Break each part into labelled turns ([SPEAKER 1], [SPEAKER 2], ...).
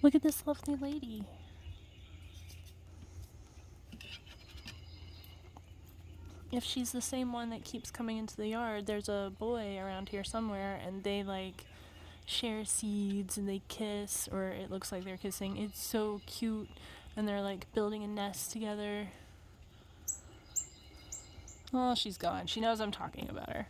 [SPEAKER 1] Look at this lovely lady. If she's the same one that keeps coming into the yard, there's a boy around here somewhere, and they like share seeds and they kiss, or it looks like they're kissing. It's so cute, and they're like building a nest together. Oh, she's gone. She knows I'm talking about her.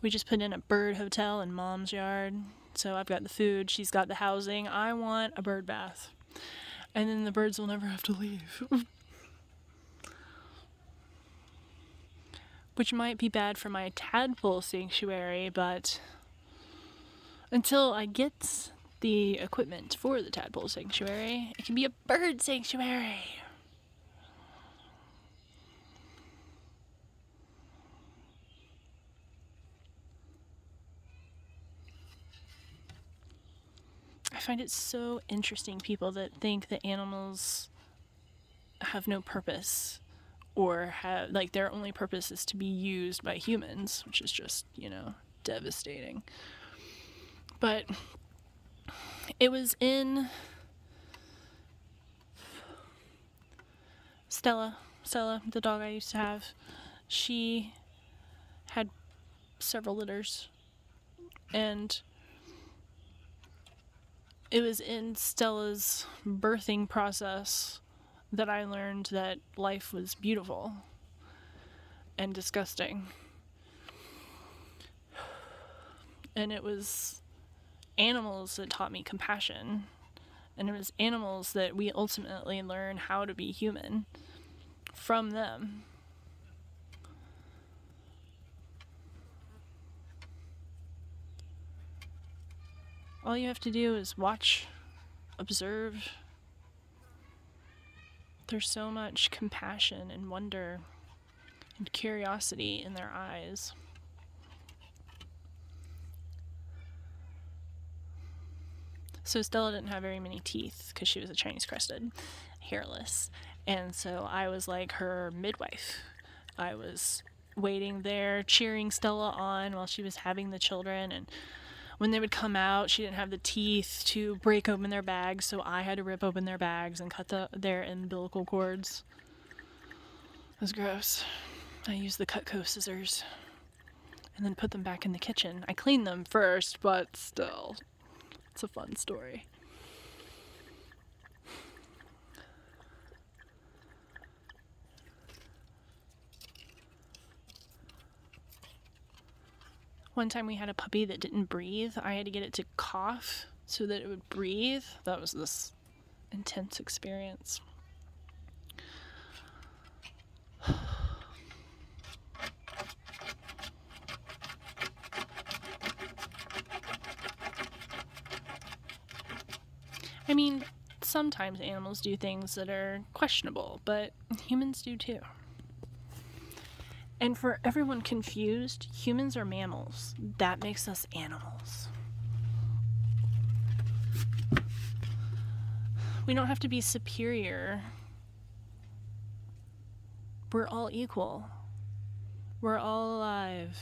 [SPEAKER 1] We just put in a bird hotel in Mom's yard. So I've got the food, she's got the housing. I want a bird bath. And then the birds will never have to leave. Which might be bad for my tadpole sanctuary, but until I get the equipment for the tadpole sanctuary, it can be a bird sanctuary. I find it so interesting, people that think that animals have no purpose, or have, like, their only purpose is to be used by humans, which is just, devastating. But it was in Stella, the dog I used to have. She had several litters, and it was in Stella's birthing process that I learned that life was beautiful and disgusting. And it was animals that taught me compassion. And it was animals that we ultimately learn how to be human from them. All you have to do is watch, observe. There's so much compassion and wonder and curiosity in their eyes. So Stella didn't have very many teeth because she was a Chinese crested, hairless. And so I was like her midwife. I was waiting there, cheering Stella on while she was having the children. And when they would come out, she didn't have the teeth to break open their bags, so I had to rip open their bags and cut their umbilical cords. It was gross. I used the Cutco scissors and then put them back in the kitchen. I cleaned them first, but still. It's a fun story. One time we had a puppy that didn't breathe. I had to get it to cough so that it would breathe. That was this intense experience. I mean, sometimes animals do things that are questionable, but humans do too. And for everyone confused, humans are mammals. That makes us animals. We don't have to be superior. We're all equal. We're all alive.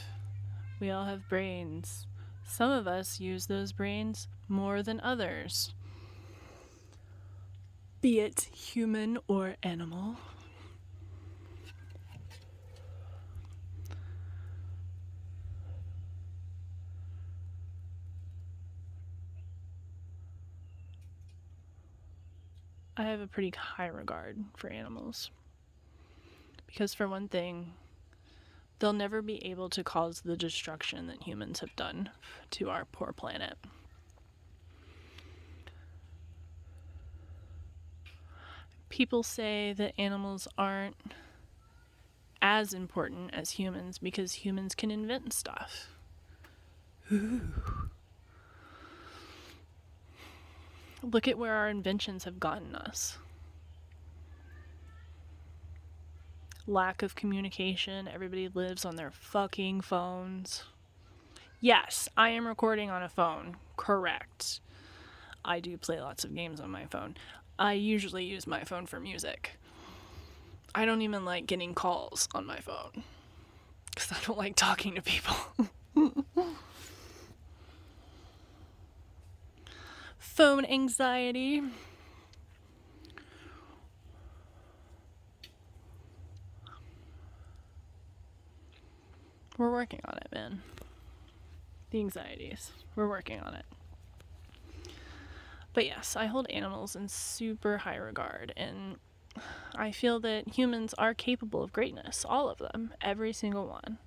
[SPEAKER 1] We all have brains. Some of us use those brains more than others. Be it human or animal. I have a pretty high regard for animals. Because for one thing, they'll never be able to cause the destruction that humans have done to our poor planet. People say that animals aren't as important as humans because humans can invent stuff. Ooh. Look at where our inventions have gotten us. Lack of communication. Everybody lives on their fucking phones. Yes, I am recording on a phone. Correct. I do play lots of games on my phone. I usually use my phone for music. I don't even like getting calls on my phone because I don't like talking to people. phone anxiety. We're working on it, man. The anxieties. We're working on it. But yes, I hold animals in super high regard, and I feel that humans are capable of greatness. All of them. Every single one.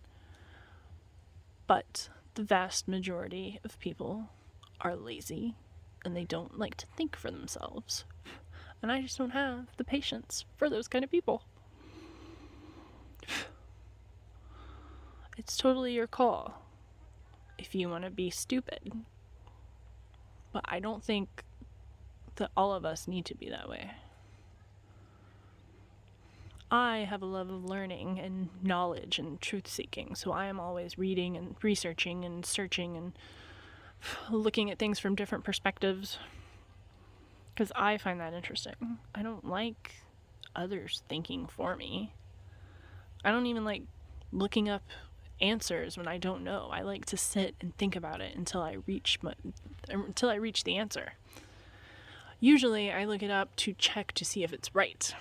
[SPEAKER 1] But the vast majority of people are lazy, and they don't like to think for themselves. And I just don't have the patience for those kind of people. It's totally your call if you want to be stupid. But I don't think that all of us need to be that way. I have a love of learning and knowledge and truth-seeking, so I am always reading and researching and searching and looking at things from different perspectives, because I find that interesting. I don't like others thinking for me. I don't even like looking up answers when I don't know. I like to sit and think about it until I reach the answer. Usually I look it up to check to see if it's right,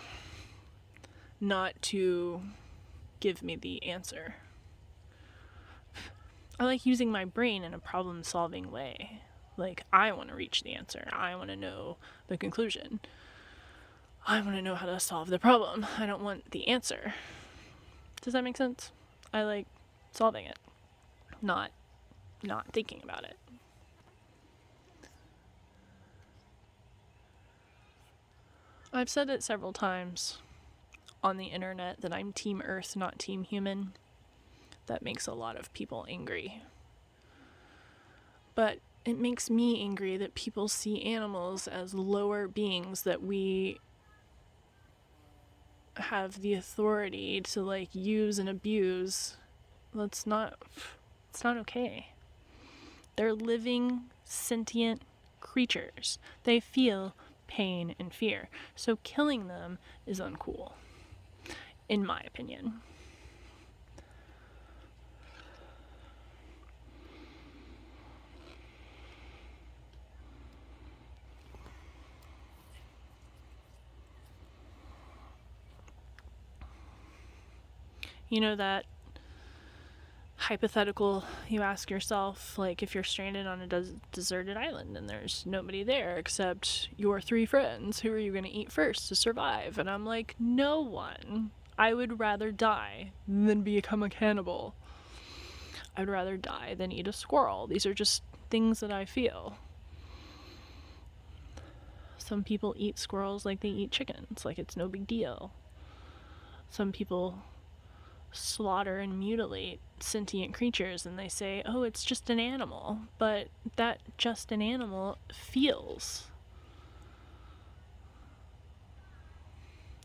[SPEAKER 1] not to give me the answer. I like using my brain in a problem-solving way. Like, I want to reach the answer. I want to know the conclusion. I want to know how to solve the problem. I don't want the answer. Does that make sense? I like solving it, not thinking about it. I've said it several times on the internet that I'm Team Earth, not Team Human. That makes a lot of people angry. But it makes me angry that people see animals as lower beings that we have the authority to like use and abuse. It's not okay. They're living, sentient creatures. They feel pain and fear. So killing them is uncool, in my opinion. You know that hypothetical you ask yourself, like if you're stranded on a deserted island and there's nobody there except your 3 friends, who are you going to eat first to survive? And I'm like, no one. I would rather die than become a cannibal. I'd rather die than eat a squirrel. These are just things that I feel. Some people eat squirrels like they eat chickens, like it's no big deal. Some people slaughter and mutilate sentient creatures and they say, oh, it's just an animal. But that just an animal feels.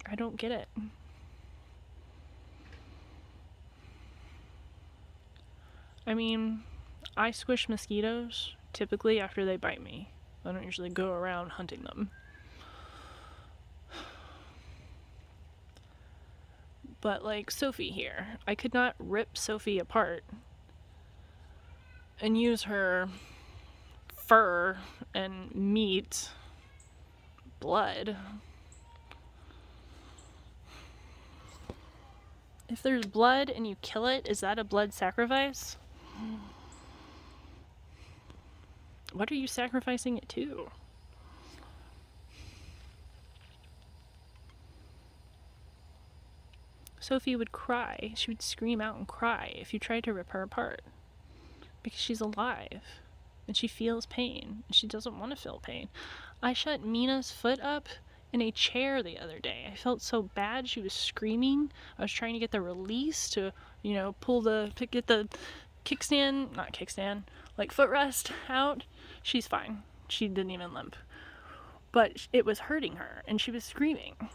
[SPEAKER 1] I don't get it. I mean, I squish mosquitoes typically after they bite me. I don't usually go around hunting them. But like Sophie here, I could not rip Sophie apart and use her fur and meat, blood. If there's blood and you kill it, is that a blood sacrifice? What are you sacrificing it to? Sophie would cry. She would scream out and cry if you tried to rip her apart. Because she's alive. And she feels pain. And she doesn't want to feel pain. I shut Mina's foot up in a chair the other day. I felt so bad. She was screaming. I was trying to get the release to, get the footrest out. She's fine. She didn't even limp. But it was hurting her. And she was screaming.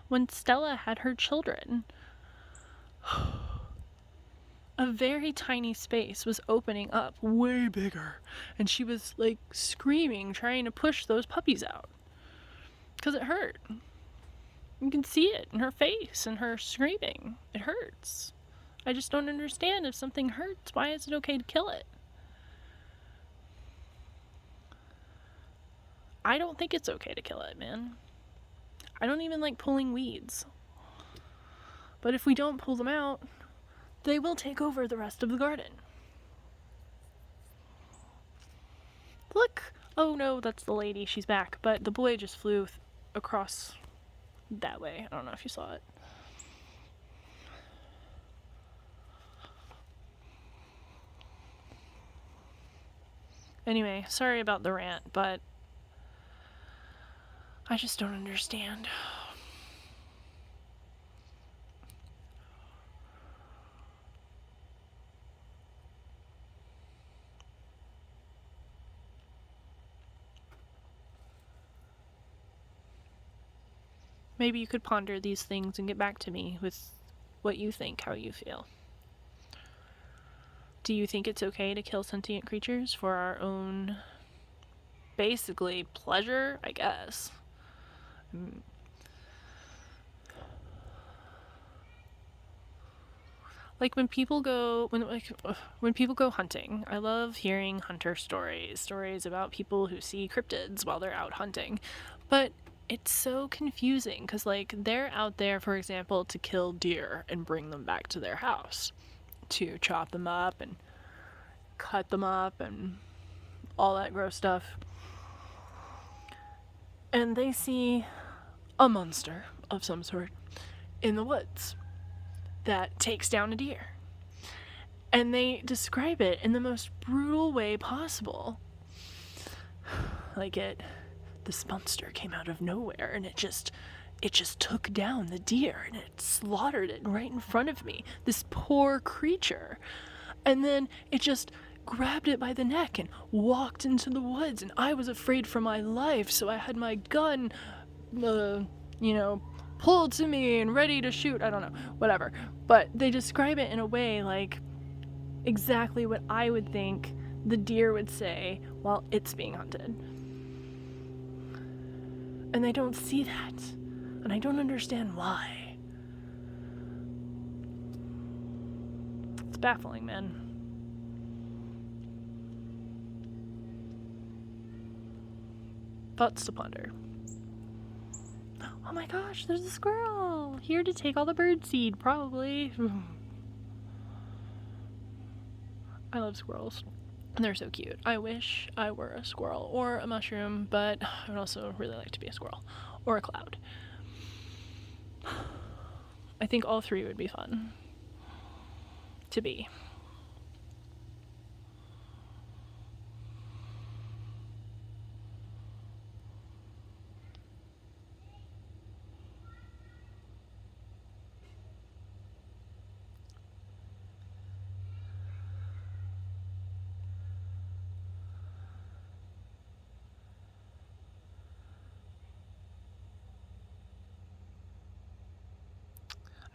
[SPEAKER 1] When Stella had her children, a very tiny space was opening up, way bigger, and she was like screaming, trying to push those puppies out because it hurt. You can see it in her face and her screaming. It hurts. I just don't understand. If something hurts, why is it okay to kill it? I don't think it's okay to kill it, man. I don't even like pulling weeds. But if we don't pull them out, they will take over the rest of the garden. Look! Oh no, that's the lady. She's back. But the boy just flew across that way. I don't know if you saw it. Anyway, sorry about the rant, but I just don't understand. Maybe you could ponder these things and get back to me with what you think, how you feel. Do you think it's okay to kill sentient creatures for our own, basically, pleasure? I guess. Like when people go hunting, I love hearing hunter stories about people who see cryptids while they're out hunting. But it's so confusing because like they're out there, for example, to kill deer and bring them back to their house, to chop them up and cut them up and all that gross stuff. And they see a monster of some sort in the woods that takes down a deer. And they describe it in the most brutal way possible. Like this monster came out of nowhere and it just took down the deer and it slaughtered it right in front of me. This poor creature. And then it just grabbed it by the neck and walked into the woods, and I was afraid for my life, so I had my gun, pulled to me and ready to shoot. I don't know, whatever. But they describe it in a way like exactly what I would think the deer would say while it's being hunted. And I don't see that. And I don't understand why. It's baffling, man. Thoughts to ponder. Oh my gosh, there's a squirrel! Here to take all the birdseed, probably. I love squirrels. They're so cute. I wish I were a squirrel or a mushroom, but I would also really like to be a squirrel or a cloud. I think all three would be fun to be.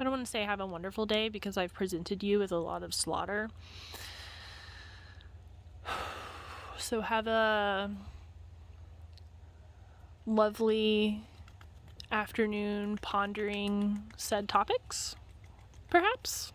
[SPEAKER 1] I don't want to say have a wonderful day because I've presented you with a lot of slaughter. So have a lovely afternoon pondering said topics, perhaps?